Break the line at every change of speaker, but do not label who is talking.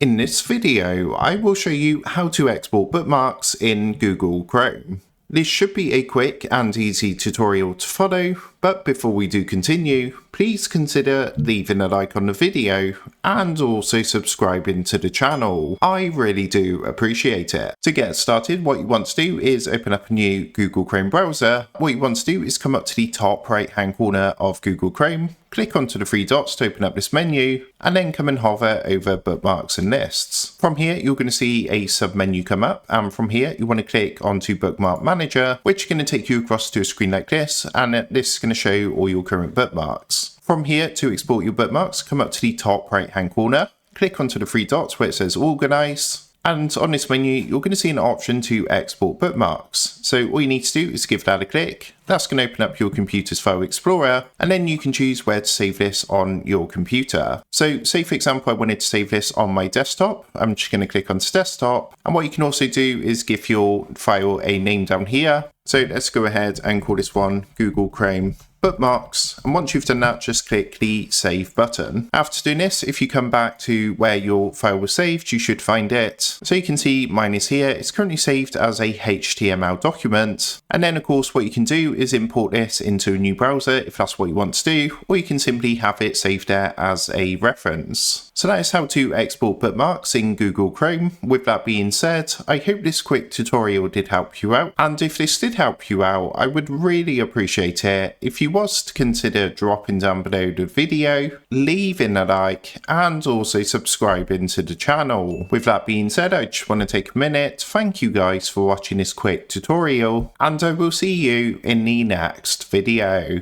In this video, I will show you how to export bookmarks in Google Chrome. This should be a quick and easy tutorial to follow, but before we do continue, please consider leaving a like on the video and also subscribing to the channel. I really do appreciate it. To get started, what you want to do is open up a new Google Chrome browser. What you want to do is come up to the top right hand corner of Google Chrome, click onto the three dots to open up this menu, and then come and hover over bookmarks and lists. From here, you're going to see a sub-menu come up, and from here, you want to click onto Bookmark Manager, which is going to take you across to a screen like this, and this is going to show all your current bookmarks. From here, to export your bookmarks, come up to the top right hand corner, click onto the three dots where it says Organize, and on this menu, you're going to see an option to export bookmarks. So all you need to do is give that a click. That's going to open up your computer's file explorer, and then you can choose where to save this on your computer. So say for example, I wanted to save this on my desktop. I'm just going to click onto desktop. And what you can also do is give your file a name down here. So let's go ahead and call this one Google Chrome Bookmarks, and once you've done that, just click the save button. After doing this, if you come back to where your file was saved, you should find it. So you can see mine is here. It's currently saved as a HTML document, and then of course what you can do is import this into a new browser if that's what you want to do, or you can simply have it saved there as a reference. So that is how to export bookmarks in Google Chrome. With that being said, I hope this quick tutorial did help you out, and if this did help you out, I would really appreciate it if you was to consider dropping down below the video, leaving a like, and also subscribing to the channel. With that being said, I just want to take a minute, thank you guys for watching this quick tutorial, and I will see you in the next video.